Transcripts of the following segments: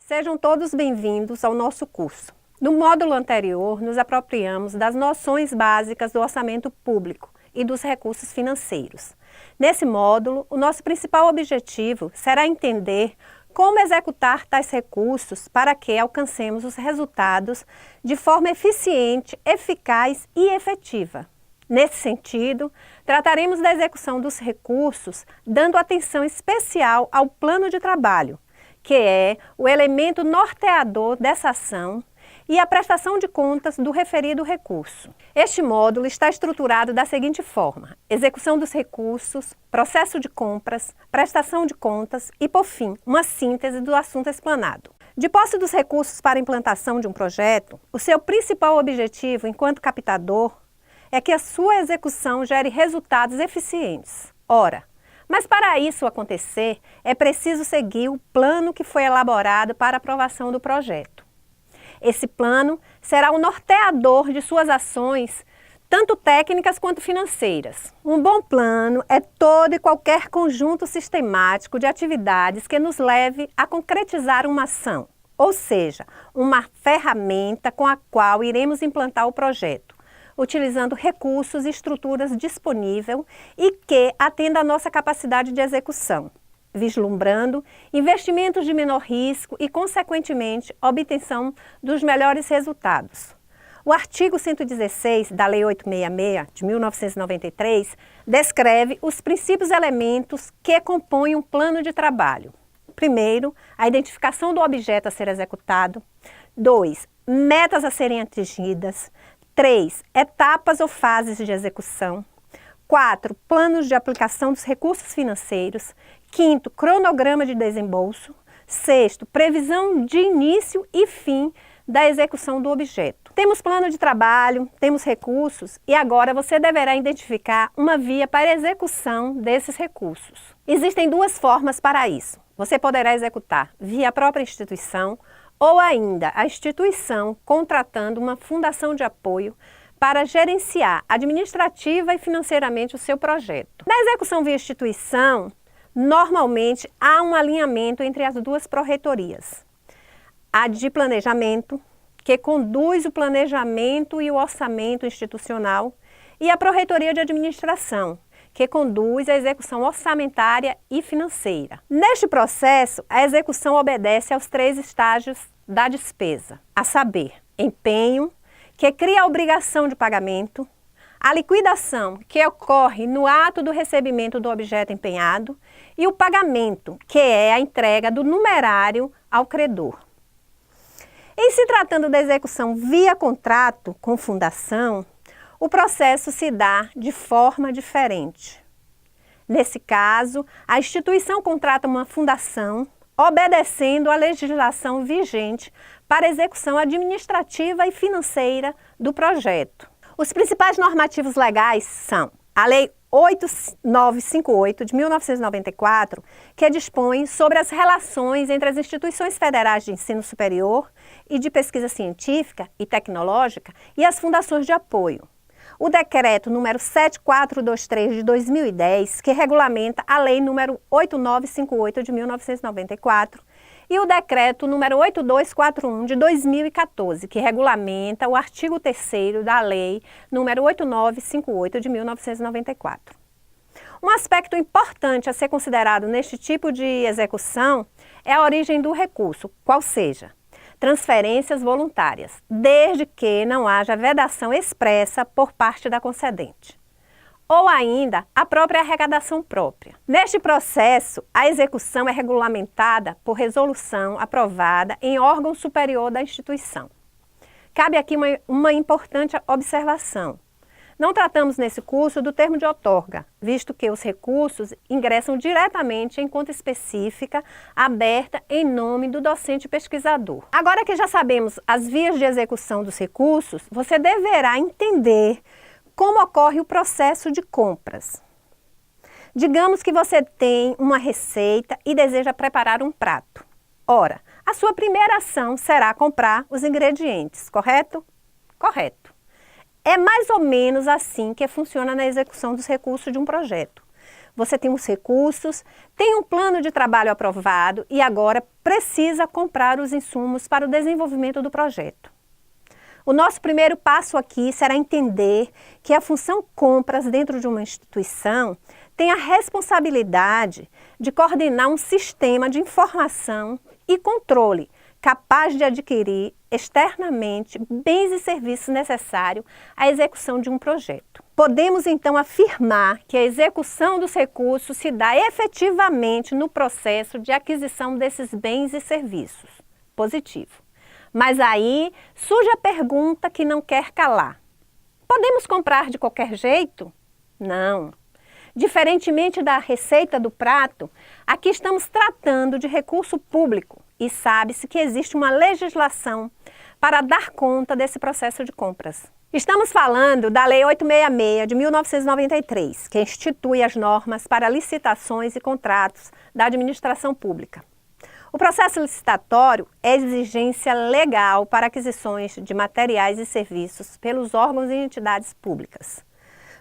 Sejam todos bem-vindos ao nosso curso. No módulo anterior, nos apropriamos das noções básicas do orçamento público e dos recursos financeiros. Nesse módulo, o nosso principal objetivo será entender como executar tais recursos para que alcancemos os resultados de forma eficiente, eficaz e efetiva. Nesse sentido, trataremos da execução dos recursos, dando atenção especial ao plano de trabalho, que é o elemento norteador dessa ação, e a prestação de contas do referido recurso. Este módulo está estruturado da seguinte forma: execução dos recursos, processo de compras, prestação de contas e, por fim, uma síntese do assunto explanado. De posse dos recursos para a implantação de um projeto, o seu principal objetivo enquanto captador é que a sua execução gere resultados eficientes. Ora, mas para isso acontecer, é preciso seguir o plano que foi elaborado para a aprovação do projeto. Esse plano será o norteador de suas ações, tanto técnicas quanto financeiras. Um bom plano é todo e qualquer conjunto sistemático de atividades que nos leve a concretizar uma ação, ou seja, uma ferramenta com a qual iremos implantar o projeto, utilizando recursos e estruturas disponíveis e que atenda à nossa capacidade de execução, vislumbrando investimentos de menor risco e, consequentemente, obtenção dos melhores resultados. O artigo 116 da Lei 866, de 1993, descreve os princípios elementos que compõem um plano de trabalho. Primeiro, a identificação do objeto a ser executado. 2, metas a serem atingidas. 3, etapas ou fases de execução. 4, planos de aplicação dos recursos financeiros. 5, cronograma de desembolso. 6, previsão de início e fim da execução do objeto. Temos plano de trabalho, temos recursos e agora você deverá identificar uma via para a execução desses recursos. Existem duas formas para isso. Você poderá executar via a própria instituição ou ainda a instituição contratando uma fundação de apoio para gerenciar administrativa e financeiramente o seu projeto. Na execução via instituição, normalmente há um alinhamento entre as duas pró-reitorias. A de planejamento, que conduz o planejamento e o orçamento institucional, e a pró-reitoria de administração, que conduz a execução orçamentária e financeira. Neste processo, a execução obedece aos 3 estágios da despesa, a saber, empenho, que cria a obrigação de pagamento, a liquidação, que ocorre no ato do recebimento do objeto empenhado, e o pagamento, que é a entrega do numerário ao credor. Em se tratando da execução via contrato com fundação, o processo se dá de forma diferente. Nesse caso, a instituição contrata uma fundação, obedecendo à legislação vigente para a execução administrativa e financeira do projeto. Os principais normativos legais são a Lei 8958 de 1994, que dispõe sobre as relações entre as instituições federais de ensino superior e de pesquisa científica e tecnológica e as fundações de apoio. O decreto número 7423 de 2010, que regulamenta a lei número 8958 de 1994, e o decreto número 8241 de 2014, que regulamenta o artigo 3º da lei número 8958 de 1994. Um aspecto importante a ser considerado neste tipo de execução é a origem do recurso, qual seja transferências voluntárias, desde que não haja vedação expressa por parte da concedente. Ou ainda, a própria arrecadação própria. Neste processo, a execução é regulamentada por resolução aprovada em órgão superior da instituição. Cabe aqui uma importante observação. Não tratamos nesse curso do termo de outorga, visto que os recursos ingressam diretamente em conta específica aberta em nome do docente pesquisador. Agora que já sabemos as vias de execução dos recursos, você deverá entender como ocorre o processo de compras. Digamos que você tem uma receita e deseja preparar um prato. Ora, a sua primeira ação será comprar os ingredientes, correto? Correto. É mais ou menos assim que funciona na execução dos recursos de um projeto. Você tem os recursos, tem um plano de trabalho aprovado e agora precisa comprar os insumos para o desenvolvimento do projeto. O nosso primeiro passo aqui será entender que a função compras dentro de uma instituição tem a responsabilidade de coordenar um sistema de informação e controle capaz de adquirir externamente bens e serviços necessários à execução de um projeto. Podemos então afirmar que a execução dos recursos se dá efetivamente no processo de aquisição desses bens e serviços. Positivo. Mas aí surge a pergunta que não quer calar. Podemos comprar de qualquer jeito? Não. Diferentemente da receita do prato, aqui estamos tratando de recurso público e sabe-se que existe uma legislação para dar conta desse processo de compras. Estamos falando da Lei 866 de 1993, que institui as normas para licitações e contratos da administração pública. O processo licitatório é exigência legal para aquisições de materiais e serviços pelos órgãos e entidades públicas.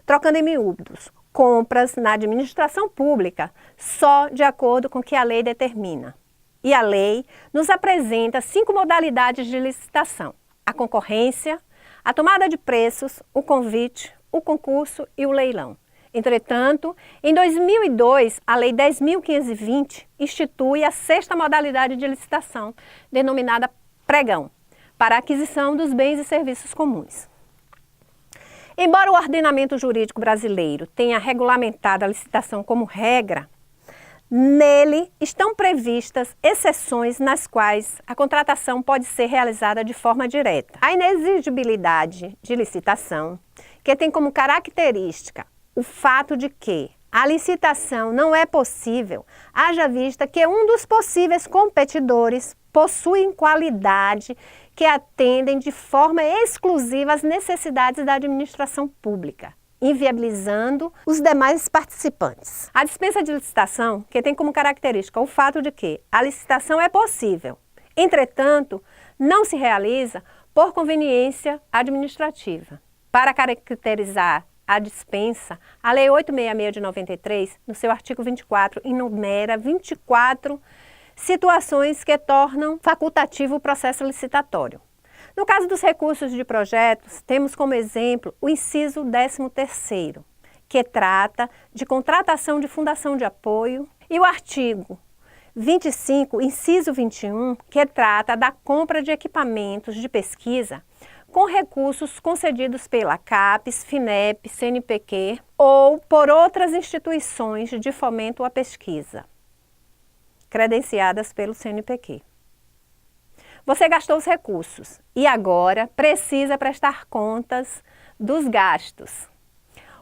Trocando em miúdos, compras na administração pública só de acordo com o que a lei determina. E a lei nos apresenta 5 modalidades de licitação: a concorrência, a tomada de preços, o convite, o concurso e o leilão. Entretanto, em 2002, a Lei 10.520 institui a 6ª modalidade de licitação, denominada pregão, para a aquisição dos bens e serviços comuns. Embora o ordenamento jurídico brasileiro tenha regulamentado a licitação como regra, nele estão previstas exceções nas quais a contratação pode ser realizada de forma direta. A inexigibilidade de licitação, que tem como característica o fato de que a licitação não é possível, haja vista que um dos possíveis competidores possui qualidade que atendem de forma exclusiva às necessidades da administração pública, inviabilizando os demais participantes. A dispensa de licitação, que tem como característica o fato de que a licitação é possível, entretanto, não se realiza por conveniência administrativa. Para caracterizar a dispensa, a Lei 866 de 93, no seu artigo 24, enumera 24 situações que tornam facultativo o processo licitatório. No caso dos recursos de projetos, temos como exemplo o inciso 13º, que trata de contratação de fundação de apoio, e o artigo 25, inciso 21, que trata da compra de equipamentos de pesquisa com recursos concedidos pela CAPES, FINEP, CNPq ou por outras instituições de fomento à pesquisa, credenciadas pelo CNPq. Você gastou os recursos e agora precisa prestar contas dos gastos.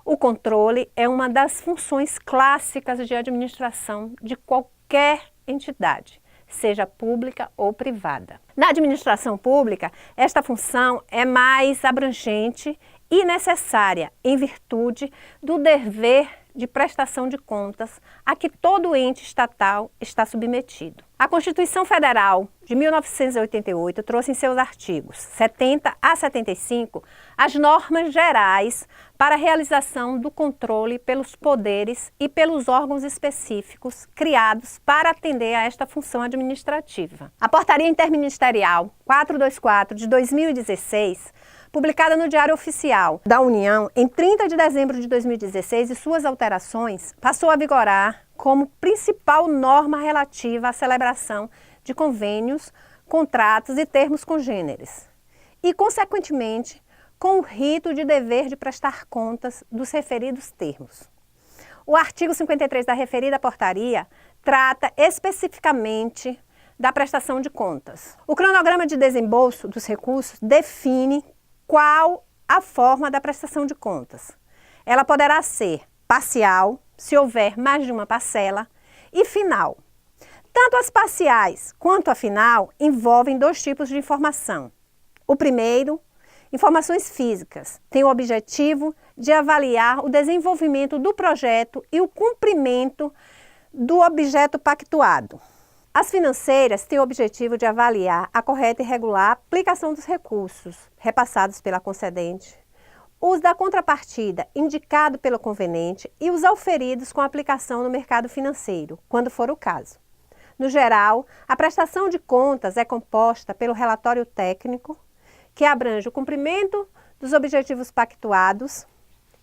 O controle é uma das funções clássicas de administração de qualquer entidade, seja pública ou privada. Na administração pública, esta função é mais abrangente e necessária em virtude do dever de prestação de contas a que todo ente estatal está submetido. A Constituição Federal de 1988 trouxe em seus artigos 70 a 75 as normas gerais para a realização do controle pelos poderes e pelos órgãos específicos criados para atender a esta função administrativa. A Portaria Interministerial 424 de 2016, publicada no Diário Oficial da União em 30 de dezembro de 2016 e suas alterações, passou a vigorar como principal norma relativa à celebração de convênios, contratos e termos congêneres, e, consequentemente, com o rito de dever de prestar contas dos referidos termos. O artigo 53 da referida portaria trata especificamente da prestação de contas. O cronograma de desembolso dos recursos define qual a forma da prestação de contas. Ela poderá ser parcial, se houver mais de uma parcela, e final. Tanto as parciais quanto a final envolvem 2 tipos de informação. O primeiro, informações físicas, tem o objetivo de avaliar o desenvolvimento do projeto e o cumprimento do objeto pactuado. As financeiras têm o objetivo de avaliar a correta e regular aplicação dos recursos repassados pela concedente, os da contrapartida indicado pelo convenente e os auferidos com aplicação no mercado financeiro, quando for o caso. No geral, a prestação de contas é composta pelo relatório técnico, que abrange o cumprimento dos objetivos pactuados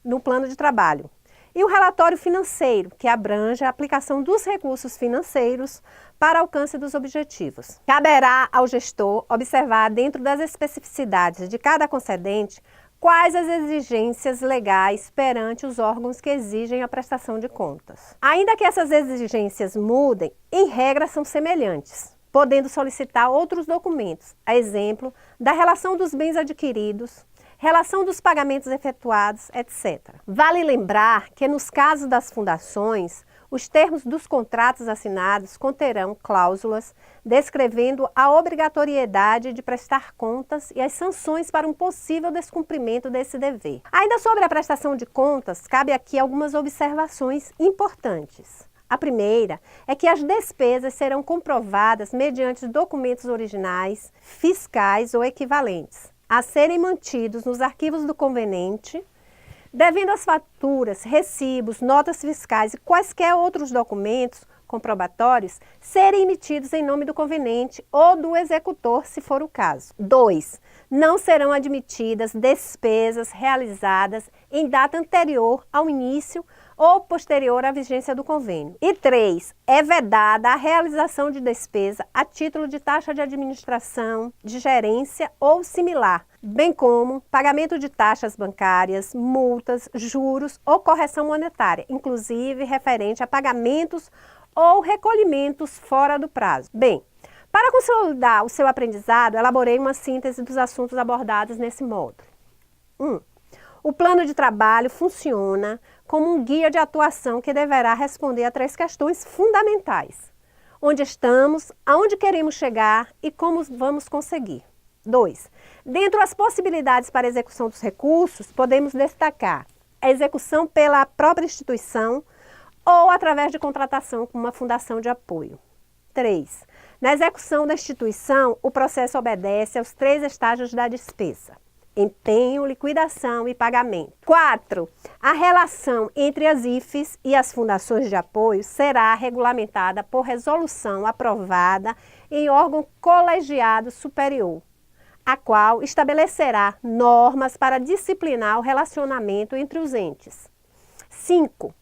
no plano de trabalho, e o relatório financeiro, que abrange a aplicação dos recursos financeiros para alcance dos objetivos. Caberá ao gestor observar, dentro das especificidades de cada concedente, quais as exigências legais perante os órgãos que exigem a prestação de contas. Ainda que essas exigências mudem, em regra são semelhantes, podendo solicitar outros documentos, a exemplo da relação dos bens adquiridos, relação dos pagamentos efetuados, etc. Vale lembrar que, nos casos das fundações, os termos dos contratos assinados conterão cláusulas descrevendo a obrigatoriedade de prestar contas e as sanções para um possível descumprimento desse dever. Ainda sobre a prestação de contas, cabe aqui algumas observações importantes. A primeira é que as despesas serão comprovadas mediante documentos originais, fiscais ou equivalentes, a serem mantidos nos arquivos do convenente, devendo as faturas, recibos, notas fiscais e quaisquer outros documentos comprobatórios serem emitidos em nome do convenente ou do executor, se for o caso. 2. Não serão admitidas despesas realizadas em data anterior ao início ou posterior à vigência do convênio. E 3. É vedada a realização de despesa a título de taxa de administração, de gerência ou similar, bem como pagamento de taxas bancárias, multas, juros ou correção monetária, inclusive referente a pagamentos ou recolhimentos fora do prazo. Bem, para consolidar o seu aprendizado, elaborei uma síntese dos assuntos abordados nesse módulo. 1. O plano de trabalho funciona como um guia de atuação que deverá responder a 3 questões fundamentais: onde estamos, aonde queremos chegar e como vamos conseguir. 2. Dentro das possibilidades para a execução dos recursos, podemos destacar a execução pela própria instituição ou através de contratação com uma fundação de apoio. 3. Na execução da instituição, o processo obedece aos 3 estágios da despesa: empenho, liquidação e pagamento. 4. A relação entre as IFES e as fundações de apoio será regulamentada por resolução aprovada em órgão colegiado superior, a qual estabelecerá normas para disciplinar o relacionamento entre os entes. 5.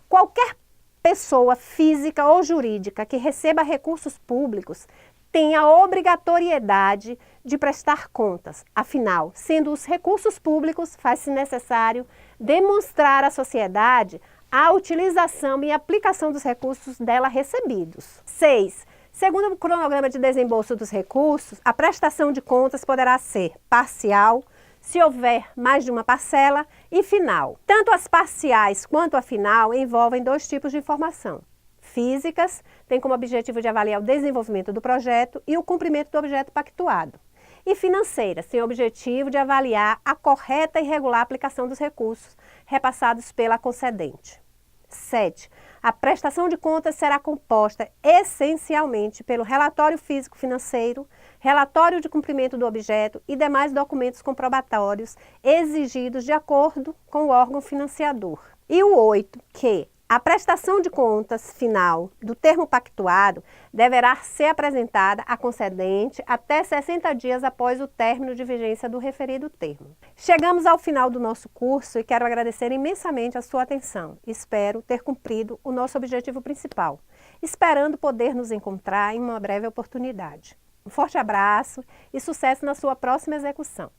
Qualquer pessoa física ou jurídica que receba recursos públicos tem a obrigatoriedade de prestar contas. Afinal, sendo os recursos públicos, faz-se necessário demonstrar à sociedade a utilização e aplicação dos recursos dela recebidos. 6. Segundo o cronograma de desembolso dos recursos, a prestação de contas poderá ser parcial, se houver mais de uma parcela, e final. Tanto as parciais quanto a final envolvem 2 tipos de informação. Físicas, têm como objetivo de avaliar o desenvolvimento do projeto e o cumprimento do objeto pactuado. E financeiras, têm o objetivo de avaliar a correta e regular aplicação dos recursos repassados pela concedente. 7. A prestação de contas será composta essencialmente pelo relatório físico-financeiro, relatório de cumprimento do objeto e demais documentos comprobatórios exigidos de acordo com o órgão financiador. E o 8, que a prestação de contas final do termo pactuado deverá ser apresentada à concedente até 60 dias após o término de vigência do referido termo. Chegamos ao final do nosso curso e quero agradecer imensamente a sua atenção. Espero ter cumprido o nosso objetivo principal, esperando poder nos encontrar em uma breve oportunidade. Um forte abraço e sucesso na sua próxima execução.